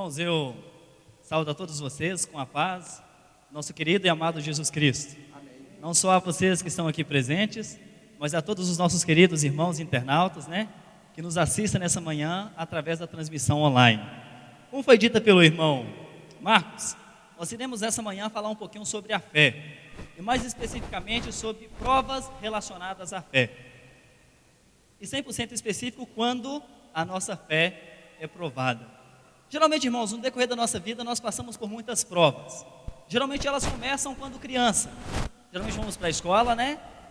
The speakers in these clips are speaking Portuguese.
Irmãos, eu saúdo a todos vocês com a paz, nosso querido e amado Jesus Cristo. Amém. Não só a vocês que estão aqui presentes, mas a todos os nossos queridos irmãos internautas, que nos assistem nessa manhã através da transmissão online. Como foi dita pelo irmão Marcos, nós iremos essa manhã falar um pouquinho sobre a fé, e mais especificamente sobre provas relacionadas à fé. E 100% específico quando a nossa fé é provada. Geralmente, irmãos, no decorrer da nossa vida, nós passamos por muitas provas. Geralmente elas começam quando criança. Geralmente vamos para a escola,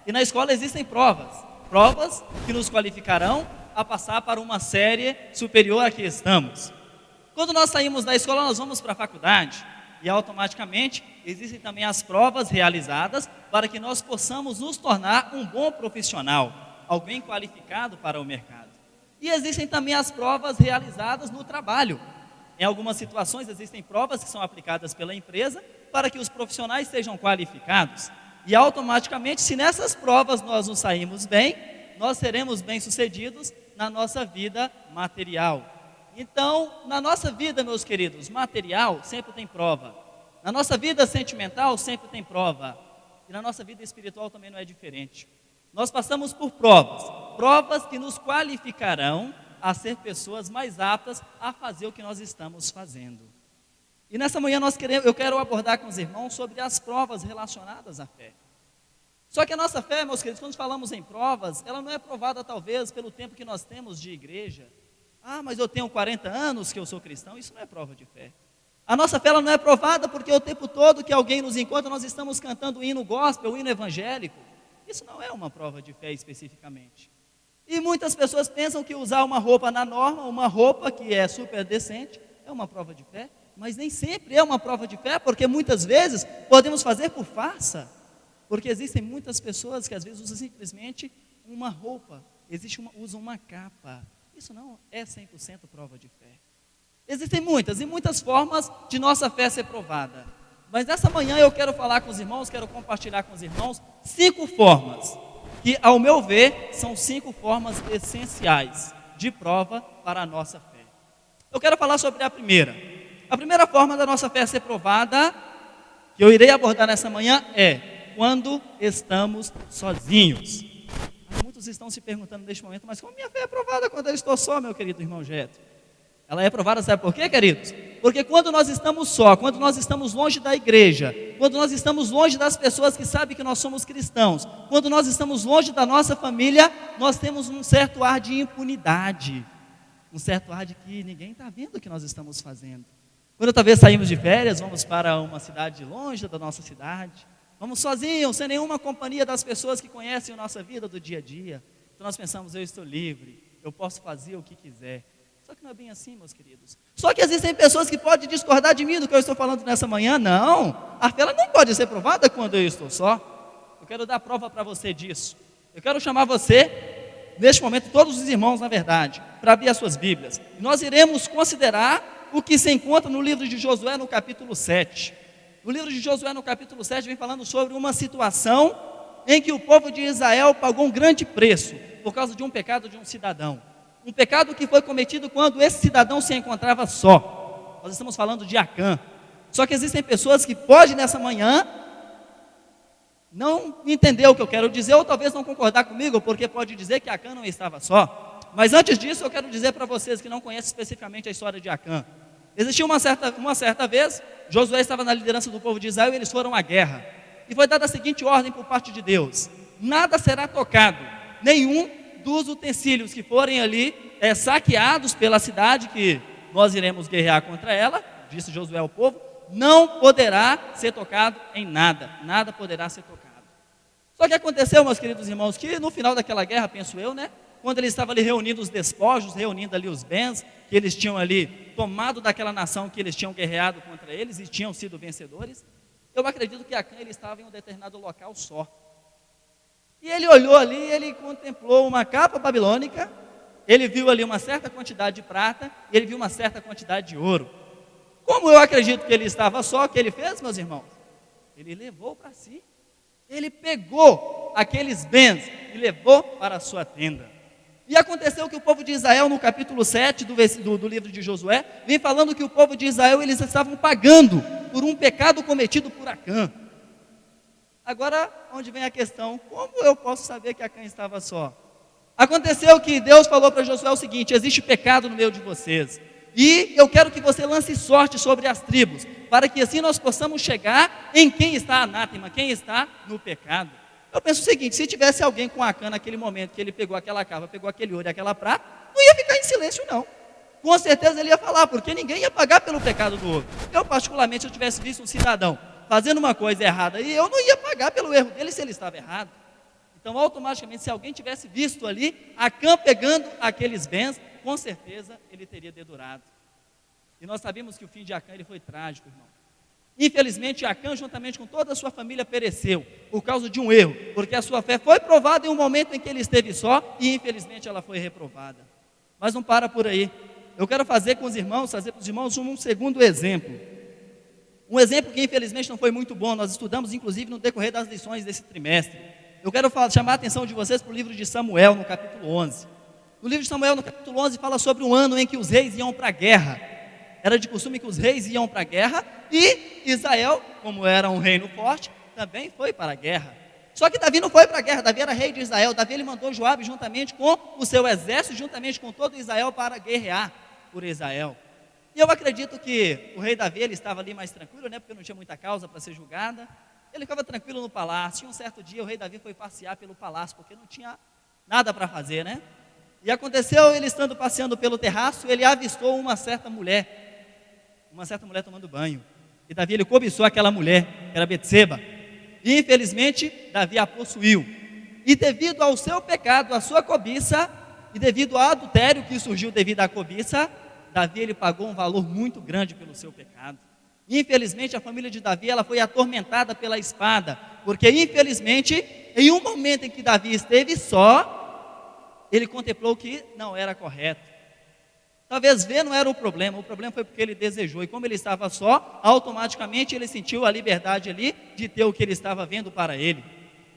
E na escola existem provas. Provas que nos qualificarão a passar para uma série superior a que estamos. Quando nós saímos da escola, nós vamos para a faculdade. E automaticamente existem também as provas realizadas para que nós possamos nos tornar um bom profissional, alguém qualificado para o mercado. E existem também as provas realizadas no trabalho. Em algumas situações existem provas que são aplicadas pela empresa para que os profissionais sejam qualificados. E automaticamente, se nessas provas nós nos saímos bem, nós seremos bem-sucedidos na nossa vida material. Então, na nossa vida, meus queridos, material sempre tem prova. Na nossa vida sentimental sempre tem prova. E na nossa vida espiritual também não é diferente. Nós passamos por provas que nos qualificarão a ser pessoas mais aptas a fazer o que nós estamos fazendo. E nessa manhã eu quero abordar com os irmãos sobre as provas relacionadas à fé. Só que a nossa fé, meus queridos, quando falamos em provas, ela não é provada talvez pelo tempo que nós temos de igreja. Mas eu tenho 40 anos que eu sou cristão, isso não é prova de fé. A nossa fé ela não é provada porque o tempo todo que alguém nos encontra, nós estamos cantando o hino gospel, o hino evangélico. Isso não é uma prova de fé especificamente. E muitas pessoas pensam que usar uma roupa na norma, uma roupa que é super decente, é uma prova de fé, mas nem sempre é uma prova de fé, porque muitas vezes podemos fazer por farsa, porque existem muitas pessoas que às vezes usam simplesmente uma roupa, usam uma capa, isso não é 100% prova de fé. Existem muitas e muitas formas de nossa fé ser provada, mas nessa manhã eu quero falar com os irmãos, quero compartilhar com os irmãos 5 formas, que ao meu ver são 5 formas essenciais de prova para a nossa fé. Eu quero falar sobre a primeira. A primeira forma da nossa fé ser provada, que eu irei abordar nessa manhã, é quando estamos sozinhos. Muitos estão se perguntando neste momento, mas como minha fé é provada quando eu estou só, meu querido irmão Jeto? Ela é provada, sabe por quê, queridos? Porque quando nós estamos só, quando nós estamos longe da igreja, quando nós estamos longe das pessoas que sabem que nós somos cristãos, quando nós estamos longe da nossa família, nós temos um certo ar de impunidade, um certo ar de que ninguém está vendo o que nós estamos fazendo. Quando talvez saímos de férias, vamos para uma cidade longe da nossa cidade, vamos sozinhos, sem nenhuma companhia das pessoas que conhecem a nossa vida do dia a dia. Então nós pensamos, eu estou livre, eu posso fazer o que quiser. Só que não é bem assim, meus queridos. Só que existem pessoas que podem discordar de mim do que eu estou falando nessa manhã. Não, a fé ela não pode ser provada quando eu estou só. Eu quero dar prova para você disso. Eu quero chamar você, neste momento, todos os irmãos, na verdade, para abrir as suas Bíblias. E nós iremos considerar o que se encontra no livro de Josué, no capítulo 7. No livro de Josué, no capítulo 7, vem falando sobre uma situação em que o povo de Israel pagou um grande preço por causa de um pecado de um cidadão. Um pecado que foi cometido quando esse cidadão se encontrava só. Nós estamos falando de Acã. Só que existem pessoas que podem nessa manhã não entender o que eu quero dizer, ou talvez não concordar comigo, porque pode dizer que Acã não estava só. Mas antes disso eu quero dizer para vocês que não conhecem especificamente a história de Acã. Existiu uma certa vez, Josué estava na liderança do povo de Israel e eles foram à guerra. E foi dada a seguinte ordem por parte de Deus: nada será tocado, nenhum dos utensílios que forem ali saqueados pela cidade que nós iremos guerrear contra ela, disse Josué ao povo, não poderá ser tocado em nada, nada poderá ser tocado. Só que aconteceu, meus queridos irmãos, que no final daquela guerra, penso eu, quando eles estavam ali reunindo os despojos, reunindo ali os bens que eles tinham ali tomado daquela nação que eles tinham guerreado contra eles e tinham sido vencedores, eu acredito que Acã ele estava em um determinado local só. E ele olhou ali, ele contemplou uma capa babilônica, ele viu ali uma certa quantidade de prata, e ele viu uma certa quantidade de ouro. Como eu acredito que ele estava só, o que ele fez, meus irmãos? Ele levou para si, ele pegou aqueles bens e levou para a sua tenda. E aconteceu que o povo de Israel, no capítulo 7 do livro de Josué, vem falando que o povo de Israel, eles estavam pagando por um pecado cometido por Acã. Agora, onde vem a questão, como eu posso saber que Acã estava só? Aconteceu que Deus falou para Josué o seguinte: existe pecado no meio de vocês, e eu quero que você lance sorte sobre as tribos, para que assim nós possamos chegar em quem está anátema, quem está no pecado. Eu penso o seguinte: se tivesse alguém com Acã naquele momento, que ele pegou aquela cava, pegou aquele ouro e aquela prata, não ia ficar em silêncio não. Com certeza ele ia falar, porque ninguém ia pagar pelo pecado do outro. Eu particularmente, se eu tivesse visto um cidadão fazendo uma coisa errada, e eu não ia pagar pelo erro dele se ele estava errado. Então automaticamente, se alguém tivesse visto ali Acã pegando aqueles bens, com certeza ele teria dedurado. E nós sabemos que o fim de Acã ele foi trágico, irmão. Infelizmente Acã, juntamente com toda a sua família, pereceu por causa de um erro, porque a sua fé foi provada em um momento em que ele esteve só, e infelizmente ela foi reprovada. Mas não para por aí. Eu quero fazer para os irmãos um segundo exemplo. Um exemplo que infelizmente não foi muito bom, nós estudamos inclusive no decorrer das lições desse trimestre. Eu quero chamar a atenção de vocês para o livro de Samuel, no capítulo 11. No livro de Samuel, no capítulo 11, fala sobre um ano em que os reis iam para a guerra. Era de costume que os reis iam para a guerra, e Israel, como era um reino forte, também foi para a guerra. Só que Davi não foi para a guerra, Davi era rei de Israel. Davi ele mandou Joabe juntamente com o seu exército, juntamente com todo Israel, para guerrear por Israel. E eu acredito que o rei Davi ele estava ali mais tranquilo, né, porque não tinha muita causa para ser julgada. Ele ficava tranquilo no palácio. E um certo dia o rei Davi foi passear pelo palácio, porque não tinha nada para fazer, né? E aconteceu, ele estando passeando pelo terraço, ele avistou uma certa mulher tomando banho. E Davi ele cobiçou aquela mulher, que era Betseba. E infelizmente Davi a possuiu. E devido ao seu pecado, à sua cobiça, e devido ao adultério que surgiu devido à cobiça, Davi ele pagou um valor muito grande pelo seu pecado. Infelizmente a família de Davi ela foi atormentada pela espada, porque infelizmente em um momento em que Davi esteve só, ele contemplou que não era correto. Talvez ver não era o problema foi porque ele desejou, e como ele estava só, automaticamente ele sentiu a liberdade ali de ter o que ele estava vendo para ele.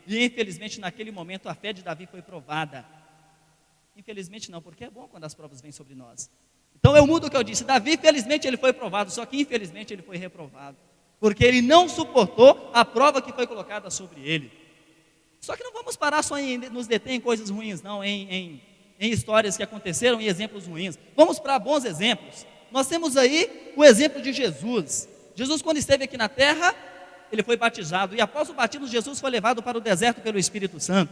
E infelizmente naquele momento a fé de Davi foi provada. Infelizmente não, porque é bom quando as provas vêm sobre nós. Então eu mudo o que eu disse: Davi felizmente ele foi provado, só que infelizmente ele foi reprovado, porque ele não suportou a prova que foi colocada sobre ele. Só que não vamos parar só em nos deter em coisas ruins não, em histórias que aconteceram, em exemplos ruins. Vamos para bons exemplos. Nós temos aí o exemplo de Jesus. Jesus, quando esteve aqui na terra, ele foi batizado, e após o batismo Jesus foi levado para o deserto pelo Espírito Santo.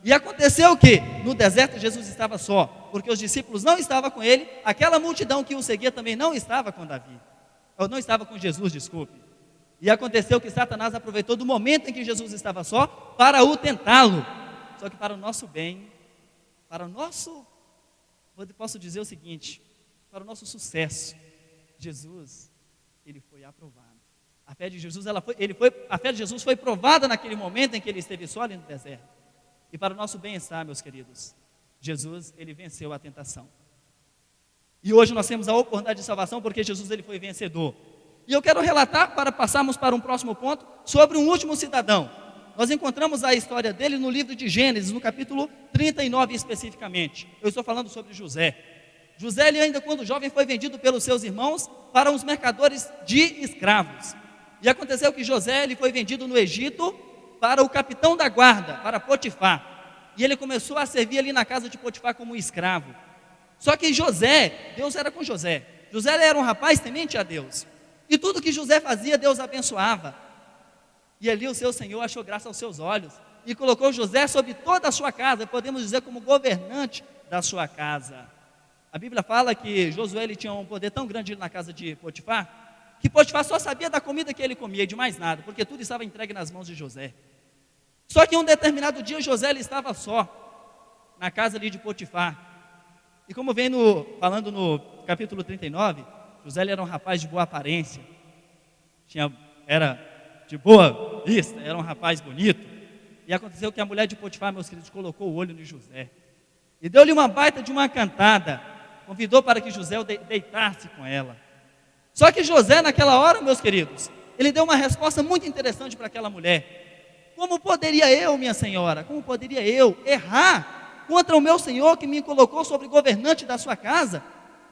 E aconteceu que no deserto Jesus estava só, porque os discípulos não estavam com ele, aquela multidão que o seguia também não estava com Davi, ou não estava com Jesus, desculpe. E aconteceu que Satanás aproveitou do momento em que Jesus estava só para o tentá-lo. Só que para o nosso bem, posso dizer o seguinte, para o nosso sucesso, Jesus, ele foi aprovado. A fé de Jesus, a fé de Jesus foi provada naquele momento em que ele esteve só ali no deserto. E para o nosso bem-estar, meus queridos, Jesus, ele venceu a tentação. E hoje nós temos a oportunidade de salvação, porque Jesus, ele foi vencedor. E eu quero relatar, para passarmos para um próximo ponto, sobre um último cidadão. Nós encontramos a história dele no livro de Gênesis, no capítulo 39 especificamente. Eu estou falando sobre José. José, ele ainda quando jovem, foi vendido pelos seus irmãos para uns mercadores de escravos. E aconteceu que José, ele foi vendido no Egito para o capitão da guarda, para Potifar. E ele começou a servir ali na casa de Potifar como escravo. Só que José, Deus era com José. José era um rapaz temente a Deus. E tudo que José fazia, Deus abençoava. E ali o seu Senhor achou graça aos seus olhos e colocou José sobre toda a sua casa, podemos dizer como governante da sua casa. A Bíblia fala que Josué ele tinha um poder tão grande na casa de Potifar, que Potifar só sabia da comida que ele comia e de mais nada, porque tudo estava entregue nas mãos de José. Só que em um determinado dia José ele estava só na casa ali de Potifar. E como vem falando no capítulo 39, José ele era um rapaz de boa aparência, era de boa vista, era um rapaz bonito. E aconteceu que a mulher de Potifar, meus queridos, colocou o olho em José e deu-lhe uma baita de uma cantada, convidou para que José deitasse com ela. Só que José naquela hora, meus queridos, ele deu uma resposta muito interessante para aquela mulher. Como poderia eu, minha senhora, como poderia eu errar contra o meu Senhor que me colocou sobre governante da sua casa?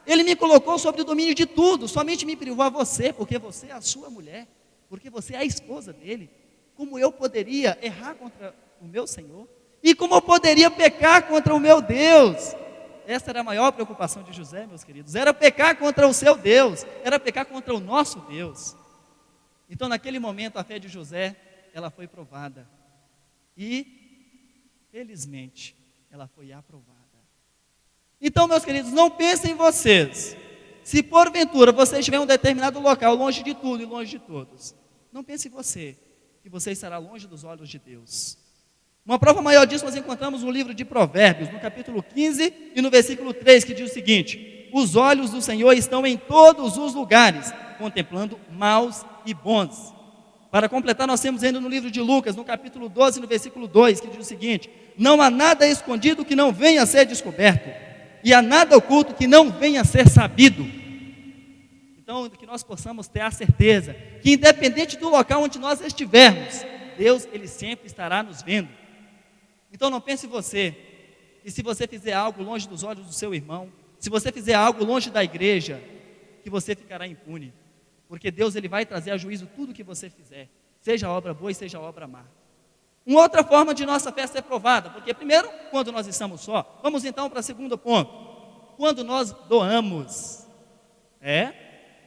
Ele me colocou sobre o domínio de tudo, somente me privou a você, porque você é a sua mulher, porque você é a esposa dele. Como eu poderia errar contra o meu Senhor? E como eu poderia pecar contra o meu Deus? Essa era a maior preocupação de José, meus queridos, era pecar contra o seu Deus, era pecar contra o nosso Deus. Então naquele momento a fé de José, ela foi provada, e felizmente ela foi aprovada. Então, meus queridos, não pensem em vocês, se porventura você estiver em um determinado local, longe de tudo e longe de todos, não pense em você, que você estará longe dos olhos de Deus. Uma prova maior disso nós encontramos no livro de Provérbios, no capítulo 15 e no versículo 3, que diz o seguinte: os olhos do Senhor estão em todos os lugares, contemplando maus e bons. Para completar, nós temos ainda no livro de Lucas, no capítulo 12, no versículo 2, que diz o seguinte: não há nada escondido que não venha a ser descoberto, e há nada oculto que não venha a ser sabido. Então, que nós possamos ter a certeza que independente do local onde nós estivermos, Deus, Ele sempre estará nos vendo. Então não pense em você, e se você fizer algo longe dos olhos do seu irmão, se você fizer algo longe da igreja, que você ficará impune, porque Deus, Ele vai trazer a juízo tudo que você fizer, seja obra boa e seja obra má. Uma outra forma de nossa fé ser provada, porque primeiro, quando nós estamos só, vamos então para o segundo ponto, quando nós doamos.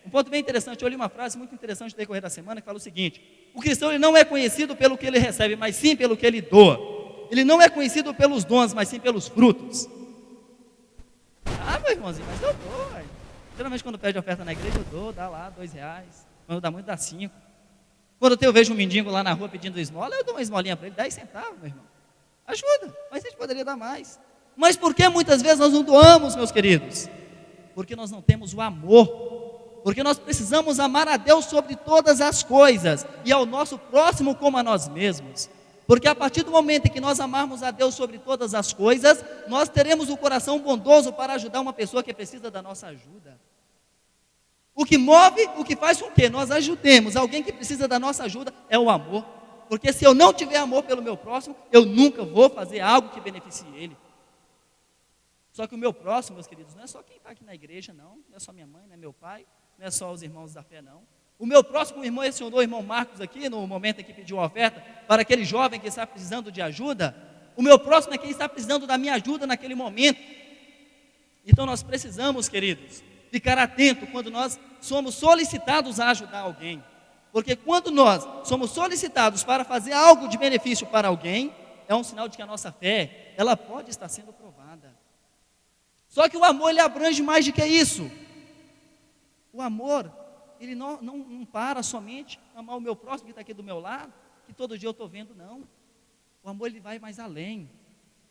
Um ponto bem interessante, eu li uma frase muito interessante no decorrer da semana, que fala o seguinte: o cristão ele não é conhecido pelo que ele recebe, mas sim pelo que ele doa. Ele não é conhecido pelos dons, mas sim pelos frutos. Ah, meu irmãozinho, mas eu dou, velho. Geralmente quando pede oferta na igreja eu dou, dá lá R$2. Quando dá muito, dá 5. Quando eu vejo um mendigo lá na rua pedindo esmola, eu dou uma esmolinha para ele, 10 centavos, meu irmão. Ajuda, mas a gente poderia dar mais. Mas por que muitas vezes nós não doamos, meus queridos? Porque nós não temos o amor. Porque nós precisamos amar a Deus sobre todas as coisas e ao nosso próximo como a nós mesmos. Porque a partir do momento em que nós amarmos a Deus sobre todas as coisas, nós teremos o coração bondoso para ajudar uma pessoa que precisa da nossa ajuda. O que move, o que faz com que nós ajudemos alguém que precisa da nossa ajuda é o amor. Porque se eu não tiver amor pelo meu próximo, eu nunca vou fazer algo que beneficie ele. Só que o meu próximo, meus queridos, não é só quem está aqui na igreja, não é só minha mãe, não é meu pai, não é só os irmãos da fé, não. O meu próximo irmão mencionou o irmão Marcos aqui, no momento em que pediu uma oferta, para aquele jovem que está precisando de ajuda. O meu próximo é quem está precisando da minha ajuda naquele momento. Então nós precisamos, queridos, ficar atento quando nós somos solicitados a ajudar alguém. Porque quando nós somos solicitados para fazer algo de benefício para alguém, é um sinal de que a nossa fé, ela pode estar sendo provada. Só que o amor, ele abrange mais do que isso. O amor, ele não para somente amar o meu próximo que está aqui do meu lado, que todo dia eu estou vendo, não. O amor, ele vai mais além.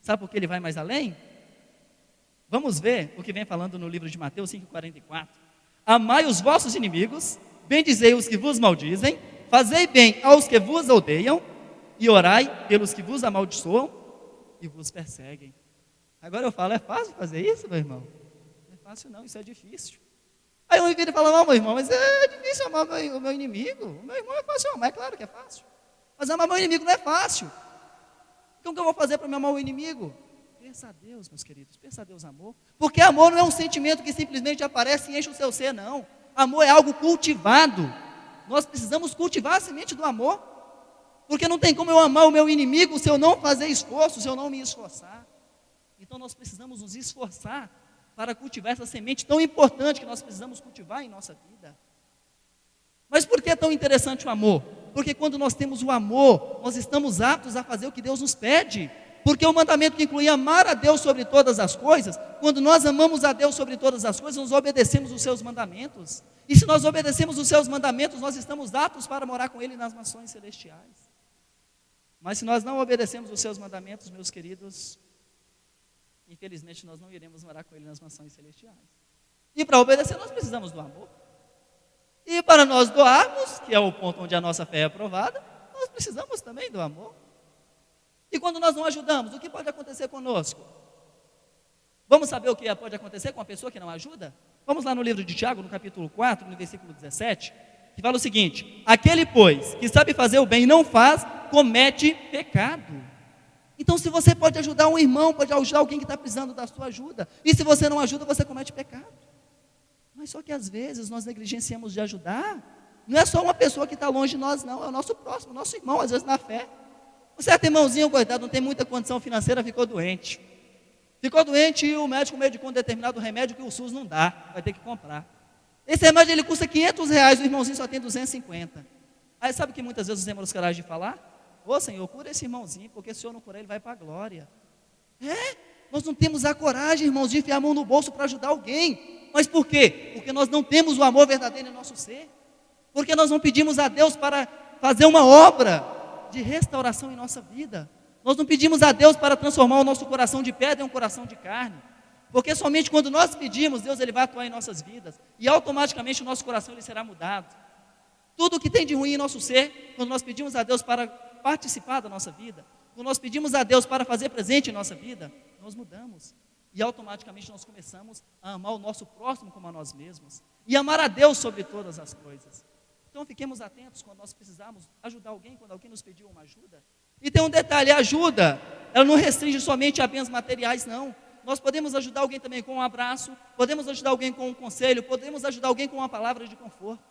Sabe por que ele vai mais além? Vamos ver o que vem falando no livro de Mateus 5,44. Amai os vossos inimigos, bendizei os que vos maldizem, fazei bem aos que vos odeiam, e orai pelos que vos amaldiçoam e vos perseguem. Agora eu falo, é fácil fazer isso, meu irmão? Não é fácil não, isso é difícil. Aí eu ouvi ele falar, não, meu irmão, mas é difícil amar o meu inimigo. O meu irmão é fácil amar, é claro que é fácil. Mas amar meu inimigo não é fácil. Então o que eu vou fazer para me amar o inimigo? Peça a Deus, meus queridos, peça a Deus amor. Porque amor não é um sentimento que simplesmente aparece e enche o seu ser, não. Amor é algo cultivado. Nós precisamos cultivar a semente do amor. Porque não tem como eu amar o meu inimigo se eu não fazer esforço, se eu não me esforçar. Então nós precisamos nos esforçar para cultivar essa semente tão importante que nós precisamos cultivar em nossa vida. Mas por que é tão interessante o amor? Porque quando nós temos o amor, nós estamos aptos a fazer o que Deus nos pede. Porque o mandamento que inclui amar a Deus sobre todas as coisas, quando nós amamos a Deus sobre todas as coisas, nós obedecemos os seus mandamentos. E se nós obedecemos os seus mandamentos, nós estamos aptos para morar com Ele nas mansões celestiais. Mas se nós não obedecemos os seus mandamentos, meus queridos, infelizmente nós não iremos morar com Ele nas mansões celestiais. E para obedecer nós precisamos do amor. E para nós doarmos, que é o ponto onde a nossa fé é aprovada, nós precisamos também do amor. E quando nós não ajudamos, o que pode acontecer conosco? Vamos saber o que pode acontecer com a pessoa que não ajuda? Vamos lá no livro de Tiago, no capítulo 4, no versículo 17, que fala o seguinte: aquele, pois, que sabe fazer o bem e não faz, comete pecado. Então, se você pode ajudar um irmão, pode ajudar alguém que está precisando da sua ajuda, e se você não ajuda, você comete pecado. Mas só que às vezes nós negligenciamos de ajudar. Não é só uma pessoa que está longe de nós, não, é o nosso próximo, nosso irmão, às vezes na fé. Um certo irmãozinho, coitado, não tem muita condição financeira, ficou doente. Ficou doente e o médico medicou um determinado remédio que o SUS não dá, vai ter que comprar. Esse remédio ele custa R$500, o irmãozinho só tem 250. Aí sabe o que muitas vezes os irmãos coragem de falar? Ô Senhor, cura esse irmãozinho, porque se o Senhor não curar, ele vai para a glória. Nós não temos a coragem, irmãos, de enfiar a mão no bolso para ajudar alguém. Mas por quê? Porque nós não temos o amor verdadeiro em nosso ser. Porque nós não pedimos a Deus para fazer uma obra de restauração em nossa vida. Nós não pedimos a Deus para transformar o nosso coração de pedra em um coração de carne. Porque somente quando nós pedimos, Deus ele vai atuar em nossas vidas. E automaticamente o nosso coração ele será mudado. Tudo o que tem de ruim em nosso ser, quando nós pedimos a Deus para participar da nossa vida, quando nós pedimos a Deus para fazer presente em nossa vida, nós mudamos. E automaticamente nós começamos a amar o nosso próximo como a nós mesmos. E amar a Deus sobre todas as coisas. Então fiquemos atentos quando nós precisarmos ajudar alguém, quando alguém nos pediu uma ajuda. E tem um detalhe, a ajuda, ela não restringe somente a bens materiais, não. Nós podemos ajudar alguém também com um abraço, podemos ajudar alguém com um conselho, podemos ajudar alguém com uma palavra de conforto.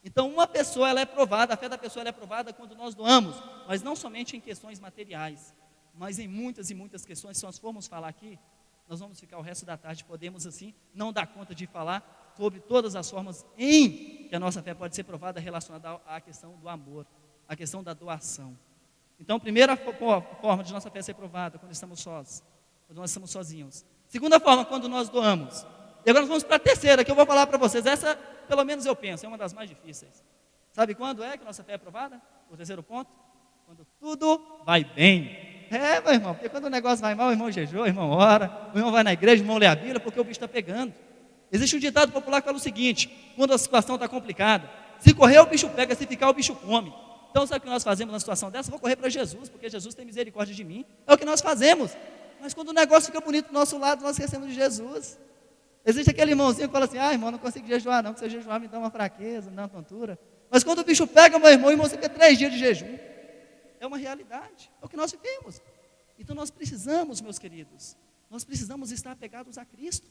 Então uma pessoa ela é provada, a fé da pessoa ela é provada quando nós doamos, mas não somente em questões materiais, mas em muitas e muitas questões. Se nós formos falar aqui, nós vamos ficar o resto da tarde, podemos assim não dar conta de falar sobre todas as formas em que a nossa fé pode ser provada relacionada à questão do amor, à questão da doação. Então, primeira forma de nossa fé ser provada, quando estamos sós, quando nós estamos sozinhos. Segunda forma, quando nós doamos. E agora nós vamos para a terceira, que eu vou falar para vocês. Essa, pelo menos eu penso, é uma das mais difíceis. Sabe quando é que a nossa fé é provada? O terceiro ponto? Quando tudo vai bem. Meu irmão, porque quando o negócio vai mal, o irmão jejua, o irmão ora, o irmão vai na igreja, o irmão lê a Bíblia, porque o bicho está pegando. Existe um ditado popular que fala o seguinte: quando a situação está complicada, se correr o bicho pega, se ficar o bicho come. Então sabe o que nós fazemos numa situação dessa? Vou correr para Jesus, porque Jesus tem misericórdia de mim. É o que nós fazemos. Mas quando o negócio fica bonito do nosso lado, nós esquecemos de Jesus. Existe aquele irmãozinho que fala assim: irmão, não consigo jejuar não, porque se eu jejuar me dá uma fraqueza, me dá uma tontura. Mas quando o bicho pega, meu irmão, o irmão fica 3 dias de jejum. É uma realidade, é o que nós vivemos. Então nós precisamos, meus queridos, nós precisamos estar apegados a Cristo.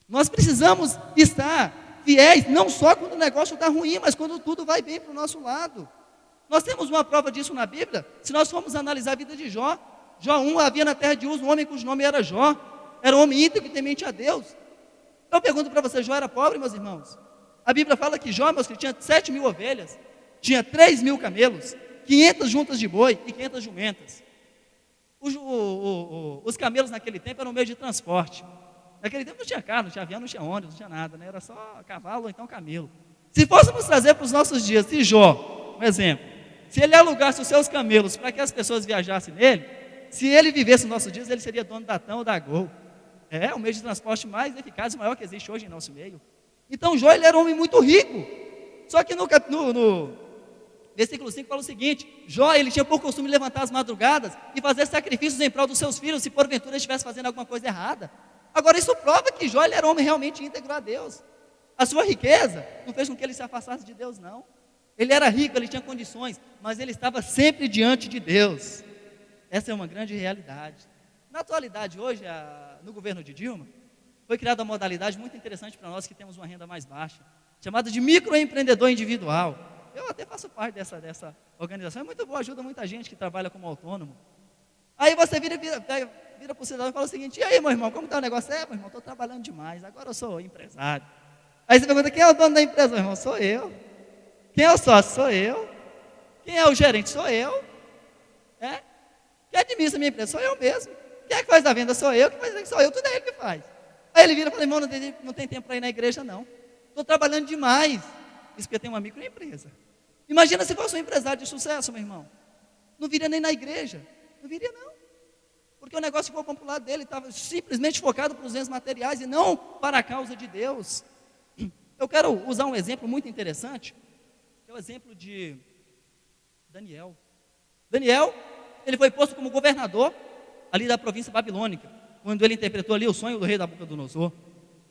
Nós precisamos estar fiéis, não só quando o negócio está ruim, mas quando tudo vai bem para o nosso lado. Nós temos uma prova disso na Bíblia. Se nós formos analisar a vida de Jó, Jó 1, havia na terra de Uz um homem cujo nome era Jó. Era um homem íntegro e temente a Deus. Eu pergunto para vocês, Jó era pobre, meus irmãos? A Bíblia fala que Jó, meus queridos, tinha 7.000 ovelhas, tinha 3.000 camelos, 500 juntas de boi e 500 jumentas. Os camelos naquele tempo eram um meio de transporte. Naquele tempo não tinha carro, não tinha avião, não tinha ônibus, não tinha nada, né? Era só cavalo ou então camelo. Se fôssemos trazer para os nossos dias, se Jó, um exemplo, se ele alugasse os seus camelos para que as pessoas viajassem nele, se ele vivesse nos nossos dias, ele seria dono da TAM ou da Gol. É o meio de transporte mais eficaz e maior que existe hoje em nosso meio. Então Jó, ele era um homem muito rico. Só que no versículo 5 fala o seguinte: Jó, ele tinha por costume levantar as madrugadas e fazer sacrifícios em prol dos seus filhos, se porventura ele estivesse fazendo alguma coisa errada. Agora isso prova que Jó, ele era um homem realmente íntegro a Deus. A sua riqueza não fez com que ele se afastasse de Deus, não. Ele era rico, ele tinha condições, mas ele estava sempre diante de Deus. Essa é uma grande realidade. Na atualidade, hoje, no governo de Dilma, foi criada uma modalidade muito interessante para nós que temos uma renda mais baixa, chamada de microempreendedor individual. Eu até faço parte dessa organização, é muito boa, ajuda muita gente que trabalha como autônomo. Aí você vira para o cidadão e fala o seguinte: e aí, meu irmão, como está o negócio? Meu irmão, estou trabalhando demais, agora eu sou empresário. Aí você pergunta: quem é o dono da empresa? Meu irmão, sou eu. Quem é o sócio? Sou eu. Quem é o gerente? Sou eu. Quem administra a minha empresa? Sou eu mesmo. Quem é que faz a venda? Sou eu. Quem faz a venda? Sou eu. Tudo é ele que faz. Aí ele vira e fala: irmão, não tem tempo para ir na igreja, não. Estou trabalhando demais. Isso porque eu tenho uma microempresa. Imagina se fosse um empresário de sucesso, meu irmão. Não viria nem na igreja. Não viria, não. Porque o negócio ficou para o lado dele, estava simplesmente focado para os bens materiais e não para a causa de Deus. Eu quero usar um exemplo muito interessante, que é o exemplo de Daniel. Daniel, ele foi posto como governador ali da província babilônica, quando ele interpretou ali o sonho do rei da Nabucodonosor.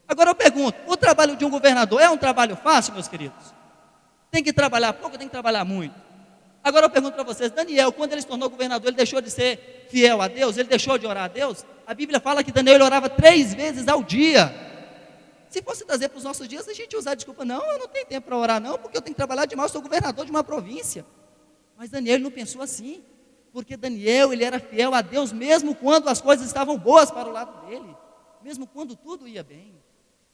Agora eu pergunto: o trabalho de um governador é um trabalho fácil, meus queridos? Tem que trabalhar pouco ou tem que trabalhar muito? Agora eu pergunto para vocês, Daniel, quando ele se tornou governador, ele deixou de ser fiel a Deus? Ele deixou de orar a Deus? A Bíblia fala que Daniel ele orava 3 vezes ao dia. Se fosse trazer para os nossos dias, a gente usar desculpa, não, eu não tenho tempo para orar não, porque eu tenho que trabalhar demais, eu sou governador de uma província. Mas Daniel ele não pensou assim, porque Daniel ele era fiel a Deus, mesmo quando as coisas estavam boas para o lado dele, mesmo quando tudo ia bem.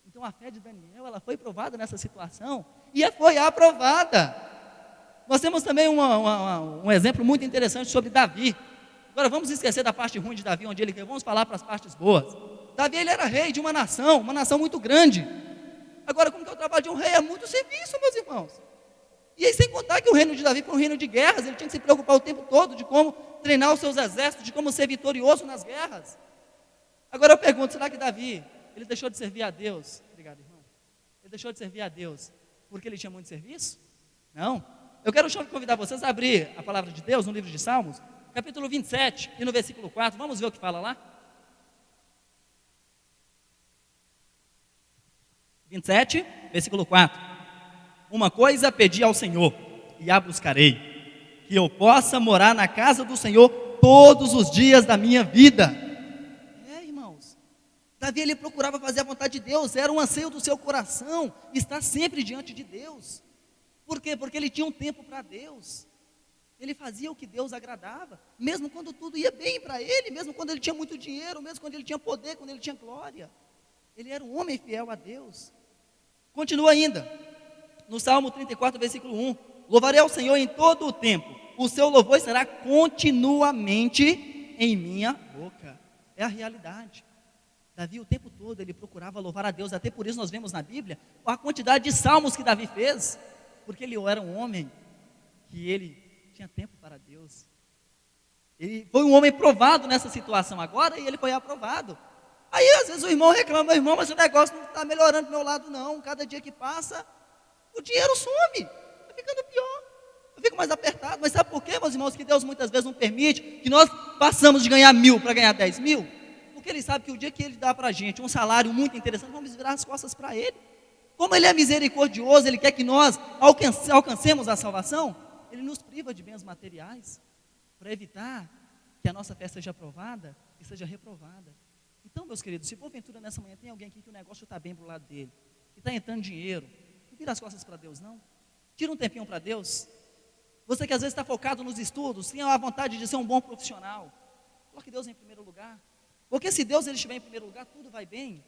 Então a fé de Daniel, ela foi provada nessa situação, e foi aprovada. Nós temos também um exemplo muito interessante sobre Davi. Agora vamos esquecer da parte ruim de Davi, onde ele vamos falar para as partes boas. Davi ele era rei de uma nação muito grande. Agora, como que é o trabalho de um rei? É muito serviço, meus irmãos. E aí, sem contar que o reino de Davi foi um reino de guerras, ele tinha que se preocupar o tempo todo de como treinar os seus exércitos, de como ser vitorioso nas guerras. Agora eu pergunto, será que Davi, ele deixou de servir a Deus? Obrigado, irmão. Ele deixou de servir a Deus porque ele tinha muito serviço? Não. Eu quero convidar vocês a abrir a palavra de Deus no livro de Salmos, capítulo 27, e no versículo 4, vamos ver o que fala lá? 27, versículo 4. Uma coisa pedi ao Senhor, e a buscarei, que eu possa morar na casa do Senhor todos os dias da minha vida. Irmãos, Davi ele procurava fazer a vontade de Deus, era um anseio do seu coração, estar sempre diante de Deus. Por quê? Porque ele tinha um tempo para Deus. Ele fazia o que Deus agradava, mesmo quando tudo ia bem para ele, mesmo quando ele tinha muito dinheiro, mesmo quando ele tinha poder, quando ele tinha glória. Ele era um homem fiel a Deus. Continua ainda, no Salmo 34, versículo 1. Louvarei ao Senhor em todo o tempo, o seu louvor será continuamente em minha boca. É a realidade. Davi o tempo todo ele procurava louvar a Deus, até por isso nós vemos na Bíblia a quantidade de salmos que Davi fez, porque ele era um homem que ele tinha tempo para Deus. Ele foi um homem provado nessa situação agora e ele foi aprovado. Aí às vezes o irmão reclama, meu irmão, mas o negócio não está melhorando do meu lado não, cada dia que passa, o dinheiro some, está ficando pior, eu fico mais apertado. Mas sabe por quê, meus irmãos, que Deus muitas vezes não permite que nós passamos de ganhar 1.000 para ganhar 10.000? Porque Ele sabe que o dia que Ele dá para a gente um salário muito interessante, vamos virar as costas para Ele. Como Ele é misericordioso, Ele quer que nós alcancemos a salvação, Ele nos priva de bens materiais, para evitar que a nossa fé seja aprovada e seja reprovada. Então, meus queridos, se porventura nessa manhã tem alguém aqui que o negócio está bem para o lado dele, que está entrando dinheiro, não vira as costas para Deus não, tira um tempinho para Deus. Você que às vezes está focado nos estudos, tem a vontade de ser um bom profissional, coloque Deus em primeiro lugar, porque se Deus ele estiver em primeiro lugar, tudo vai bem.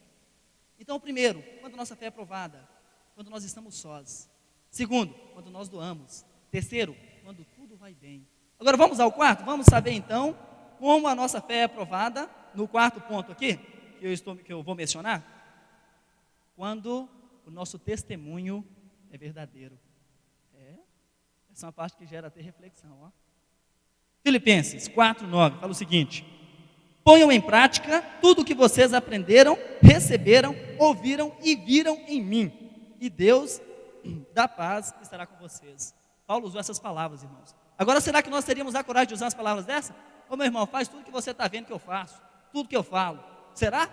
Então, primeiro, quando nossa fé é aprovada, quando nós estamos sós. Segundo, quando nós doamos. Terceiro, quando tudo vai bem. Agora vamos ao quarto, vamos saber então como a nossa fé é aprovada. No quarto ponto aqui, que eu vou mencionar, quando o nosso testemunho é verdadeiro. Essa é uma parte que gera até reflexão. Ó. Filipenses 4:9 fala o seguinte: ponham em prática tudo o que vocês aprenderam, receberam, ouviram e viram em mim, e Deus da paz estará com vocês. Paulo usou essas palavras, irmãos. Agora, será que nós teríamos a coragem de usar as palavras dessa? Ô meu irmão, faz tudo que você está vendo que eu faço, tudo que eu falo. Será?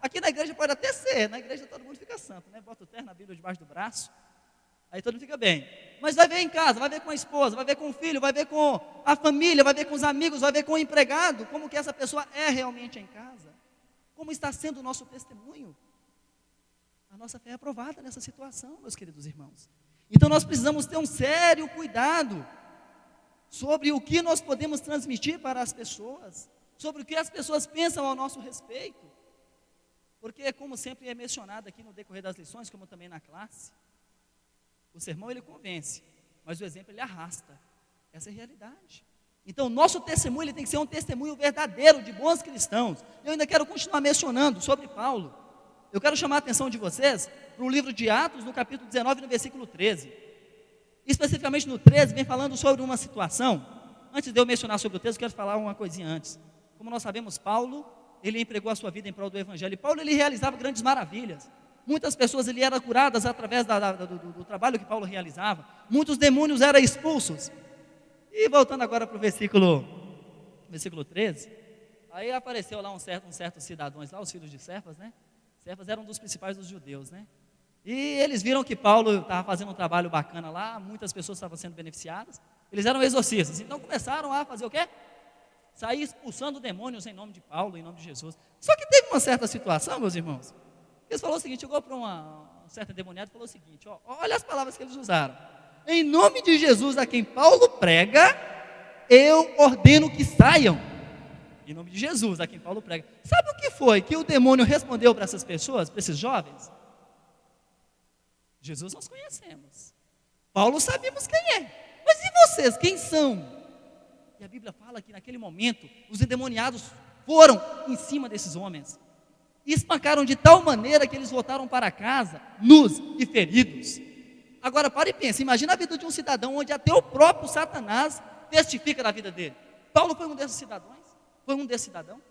Aqui na igreja pode até ser, na igreja todo mundo fica santo, né? Bota o terno, a Bíblia debaixo do braço, aí todo mundo fica bem. Mas vai ver em casa, vai ver com a esposa, vai ver com o filho, vai ver com a família, vai ver com os amigos, vai ver com o empregado, como que essa pessoa é realmente em casa. Como está sendo o nosso testemunho. A nossa fé é aprovada nessa situação, meus queridos irmãos. Então nós precisamos ter um sério cuidado sobre o que nós podemos transmitir para as pessoas, sobre o que as pessoas pensam ao nosso respeito. Porque, como sempre é mencionado aqui no decorrer das lições, como também na classe, o sermão ele convence, mas o exemplo ele arrasta. Essa é a realidade. Então, o nosso testemunho ele tem que ser um testemunho verdadeiro de bons cristãos. Eu ainda quero continuar mencionando sobre Paulo. Eu quero chamar a atenção de vocês para o livro de Atos, no capítulo 19, no versículo 13. Especificamente no 13, vem falando sobre uma situação. Antes de eu mencionar sobre o texto, eu quero falar uma coisinha antes. Como nós sabemos, Paulo, ele empregou a sua vida em prol do Evangelho. E Paulo, ele realizava grandes maravilhas. Muitas pessoas ele eram curadas através do trabalho que Paulo realizava. Muitos demônios eram expulsos. E voltando agora para o versículo 13, aí apareceu lá um certo cidadãos lá, os filhos de Cefas, né? Cefas era um dos principais dos judeus, né? E eles viram que Paulo estava fazendo um trabalho bacana lá, muitas pessoas estavam sendo beneficiadas. Eles eram exorcistas. Então começaram a fazer o quê? Sair expulsando demônios em nome de Paulo, em nome de Jesus. Só que teve uma certa situação, meus irmãos. Eles falaram o seguinte, chegou para uma certa endemoniada e falou o seguinte, ó, olha as palavras que eles usaram. Em nome de Jesus a quem Paulo prega, eu ordeno que saiam. Em nome de Jesus a quem Paulo prega. Sabe o que foi que o demônio respondeu para essas pessoas, para esses jovens? Jesus nós conhecemos. Paulo sabemos quem é. Mas e vocês, quem são? E a Bíblia fala que naquele momento, os endemoniados foram em cima desses homens. E espancaram de tal maneira que eles voltaram para casa, nus e feridos. Agora, para e pense, imagina a vida de um cidadão onde até o próprio Satanás testifica da vida dele. Paulo foi um desses cidadãos? Foi um desses cidadãos?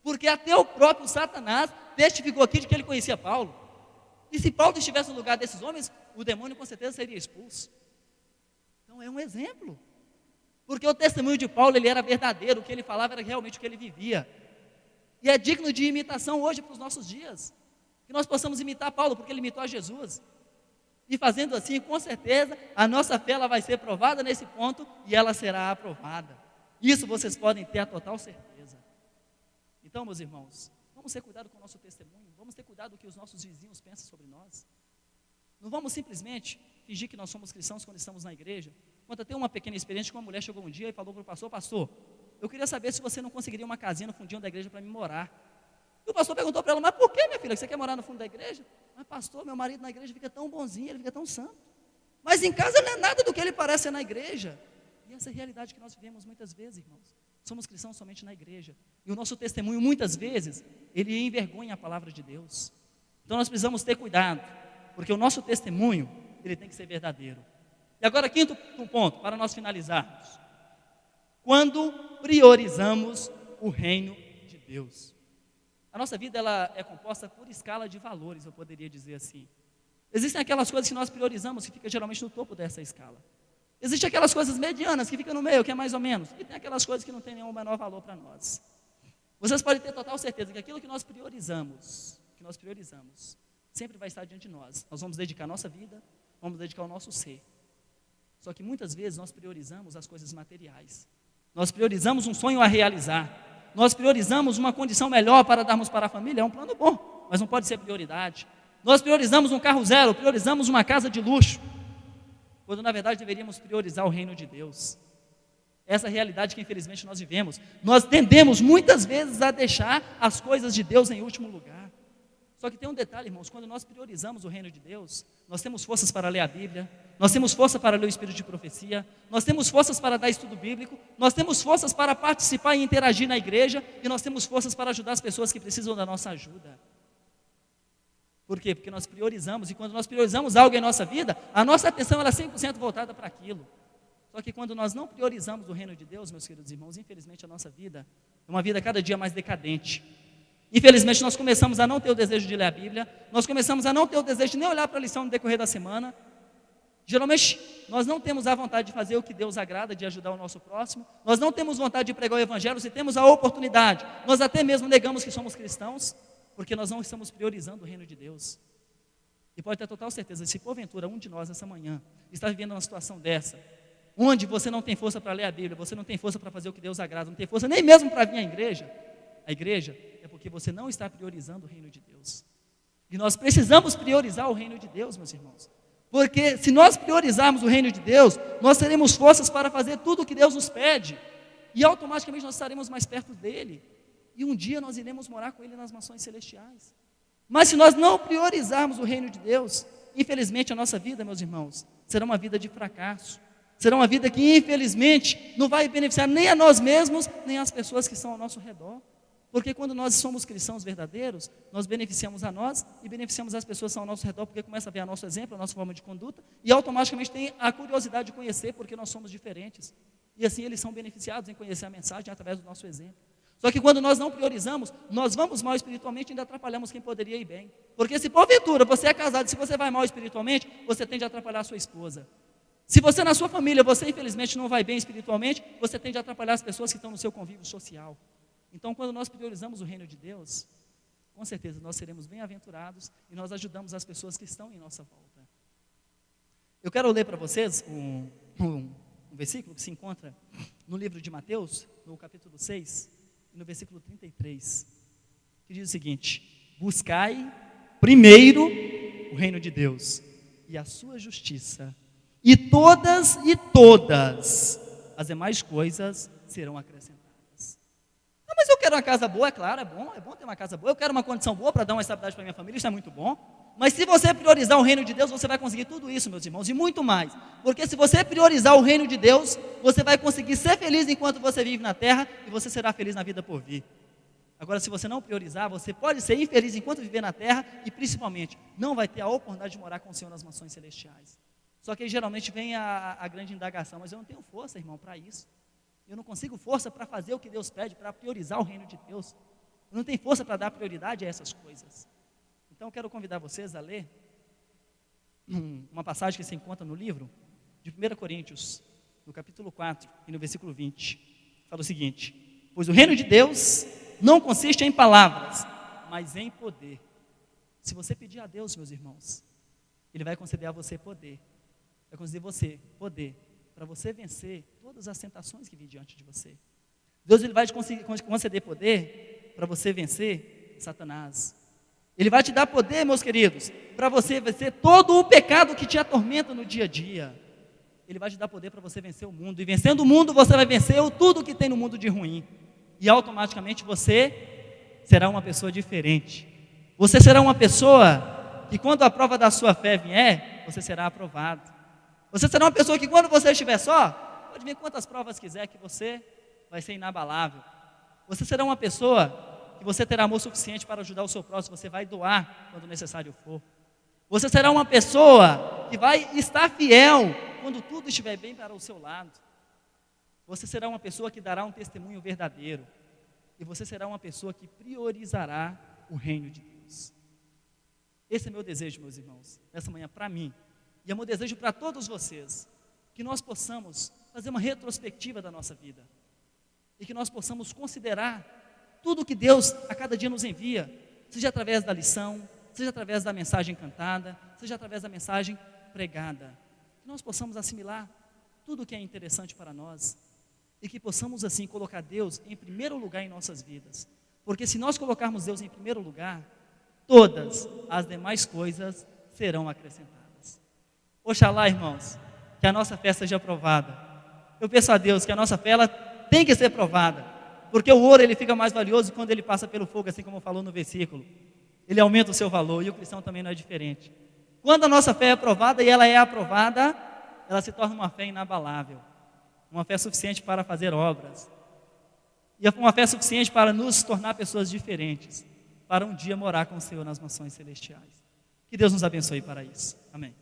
Porque até o próprio Satanás testificou aqui de que ele conhecia Paulo. E se Paulo estivesse no lugar desses homens, o demônio com certeza seria expulso. Então é um exemplo. Porque o testemunho de Paulo, ele era verdadeiro, o que ele falava era realmente o que ele vivia. E é digno de imitação hoje para os nossos dias. Que nós possamos imitar Paulo, porque ele imitou a Jesus. E fazendo assim, com certeza, a nossa fé ela vai ser provada nesse ponto e ela será aprovada. Isso vocês podem ter a total certeza. Então, meus irmãos, vamos ter cuidado com o nosso testemunho, vamos ter cuidado do que os nossos vizinhos pensam sobre nós. Não vamos simplesmente fingir que nós somos cristãos quando estamos na igreja. Quando tem uma pequena experiência que uma mulher chegou um dia e falou para o pastor, pastor, eu queria saber se você não conseguiria uma casinha no fundinho da igreja para me morar. E o pastor perguntou para ela, mas por que, minha filha, que você quer morar no fundo da igreja? Mas pastor, meu marido na igreja fica tão bonzinho, ele fica tão santo. Mas em casa não é nada do que ele parece ser na igreja. E essa é a realidade que nós vivemos muitas vezes, irmãos. Somos cristãos somente na igreja. E o nosso testemunho, muitas vezes, ele envergonha a palavra de Deus. Então nós precisamos ter cuidado, porque o nosso testemunho, ele tem que ser verdadeiro. E agora, quinto ponto, para nós finalizarmos. Quando priorizamos o reino de Deus. A nossa vida ela é composta por escala de valores, eu poderia dizer assim. Existem aquelas coisas que nós priorizamos, que fica geralmente no topo dessa escala. Existem aquelas coisas medianas, que ficam no meio, que é mais ou menos. E tem aquelas coisas que não têm nenhum menor valor para nós. Vocês podem ter total certeza que aquilo que nós priorizamos, sempre vai estar diante de nós. Nós vamos dedicar a nossa vida, vamos dedicar o nosso ser. Só que muitas vezes nós priorizamos as coisas materiais. Nós priorizamos um sonho a realizar. Nós priorizamos uma condição melhor para darmos para a família. É um plano bom, mas não pode ser prioridade. Nós priorizamos um carro zero, priorizamos uma casa de luxo, quando na verdade deveríamos priorizar o reino de Deus. Essa é a realidade que infelizmente nós vivemos. Nós tendemos muitas vezes a deixar as coisas de Deus em último lugar. Só que tem um detalhe, irmãos, quando nós priorizamos o reino de Deus, nós temos forças para ler a Bíblia, nós temos força para ler o Espírito de profecia, nós temos forças para dar estudo bíblico, nós temos forças para participar e interagir na igreja, e nós temos forças para ajudar as pessoas que precisam da nossa ajuda. Por quê? Porque nós priorizamos, e quando nós priorizamos algo em nossa vida, a nossa atenção ela é 100% voltada para aquilo. Só que quando nós não priorizamos o reino de Deus, meus queridos irmãos, infelizmente a nossa vida é uma vida cada dia mais decadente. Infelizmente nós começamos a não ter o desejo de ler a Bíblia, nós começamos a não ter o desejo de nem olhar para a lição no decorrer da semana. Geralmente nós não temos a vontade de fazer o que Deus agrada, de ajudar o nosso próximo, nós não temos vontade de pregar o Evangelho, se temos a oportunidade, nós até mesmo negamos que somos cristãos, porque nós não estamos priorizando o reino de Deus. E pode ter total certeza, se porventura um de nós essa manhã está vivendo uma situação dessa, onde você não tem força para ler a Bíblia, você não tem força para fazer o que Deus agrada, não tem força nem mesmo para vir à igreja, a igreja é porque você não está priorizando o reino de Deus. E nós precisamos priorizar o reino de Deus, meus irmãos. Porque se nós priorizarmos o reino de Deus, nós teremos forças para fazer tudo o que Deus nos pede. E automaticamente nós estaremos mais perto dEle. E um dia nós iremos morar com Ele nas mansões celestiais. Mas se nós não priorizarmos o reino de Deus, infelizmente a nossa vida, meus irmãos, será uma vida de fracasso. Será uma vida que infelizmente não vai beneficiar nem a nós mesmos, nem as pessoas que estão ao nosso redor. Porque quando nós somos cristãos verdadeiros, nós beneficiamos a nós e beneficiamos as pessoas que estão ao nosso redor, porque começa a ver a nosso exemplo, a nossa forma de conduta, e automaticamente tem a curiosidade de conhecer, porque nós somos diferentes. E assim eles são beneficiados em conhecer a mensagem através do nosso exemplo. Só que quando nós não priorizamos, nós vamos mal espiritualmente e ainda atrapalhamos quem poderia ir bem. Porque se porventura você é casado e se você vai mal espiritualmente, você tende a atrapalhar a sua esposa. Se você na sua família, você infelizmente não vai bem espiritualmente, você tende a atrapalhar as pessoas que estão no seu convívio social. Então, quando nós priorizamos o reino de Deus, com certeza nós seremos bem-aventurados e nós ajudamos as pessoas que estão em nossa volta. Eu quero ler para vocês um versículo que se encontra no livro de Mateus, no capítulo 6, no versículo 33, que diz o seguinte: buscai primeiro o reino de Deus e a sua justiça, e todas as demais coisas serão acrescentadas. Ah, mas eu quero uma casa boa, é claro, é bom ter uma casa boa, eu quero uma condição boa para dar uma estabilidade para minha família, isso é muito bom. Mas se você priorizar o reino de Deus, você vai conseguir tudo isso, meus irmãos, e muito mais. Porque se você priorizar o reino de Deus, você vai conseguir ser feliz enquanto você vive na terra, e você será feliz na vida por vir. Agora, se você não priorizar, você pode ser infeliz enquanto viver na terra, e principalmente, não vai ter a oportunidade de morar com o Senhor nas mansões celestiais. Só que aí, geralmente vem a grande indagação: mas eu não tenho força, irmão, para isso. Eu não consigo força para fazer o que Deus pede, para priorizar o reino de Deus. Eu não tenho força para dar prioridade a essas coisas. Então, eu quero convidar vocês a ler uma passagem que se encontra no livro de 1 Coríntios, no capítulo 4 e no versículo 20. Fala o seguinte: pois o reino de Deus não consiste em palavras, mas em poder. Se você pedir a Deus, meus irmãos, Ele vai conceder a você poder. Vai conceder você poder para você vencer todas as tentações que vêm diante de você. Deus, Ele vai te conceder poder para você vencer Satanás. Ele vai te dar poder, meus queridos, para você vencer todo o pecado que te atormenta no dia a dia. Ele vai te dar poder para você vencer o mundo. E vencendo o mundo, você vai vencer tudo que tem no mundo de ruim. E automaticamente você será uma pessoa diferente. Você será uma pessoa que, quando a prova da sua fé vier, você será aprovado. Você será uma pessoa que, quando você estiver só, pode vir quantas provas quiser, que você vai ser inabalável. Você será uma pessoa que você terá amor suficiente para ajudar o seu próximo, você vai doar quando necessário for. Você será uma pessoa que vai estar fiel quando tudo estiver bem para o seu lado. Você será uma pessoa que dará um testemunho verdadeiro. E você será uma pessoa que priorizará o reino de Deus. Esse é meu desejo, meus irmãos, nessa manhã para mim. E é meu desejo para todos vocês, que nós possamos fazer uma retrospectiva da nossa vida. E que nós possamos considerar tudo que Deus a cada dia nos envia, seja através da lição, seja através da mensagem cantada, seja através da mensagem pregada. Que nós possamos assimilar tudo o que é interessante para nós e que possamos assim colocar Deus em primeiro lugar em nossas vidas. Porque se nós colocarmos Deus em primeiro lugar, todas as demais coisas serão acrescentadas. Oxalá, irmãos, que a nossa fé seja aprovada. Eu peço a Deus que a nossa fé ela tem que ser provada. Porque o ouro ele fica mais valioso quando ele passa pelo fogo, assim como falou no versículo. Ele aumenta o seu valor, e o cristão também não é diferente. Quando a nossa fé é aprovada, e ela é aprovada, ela se torna uma fé inabalável. Uma fé suficiente para fazer obras. E uma fé suficiente para nos tornar pessoas diferentes. Para um dia morar com o Senhor nas mansões celestiais. Que Deus nos abençoe para isso. Amém.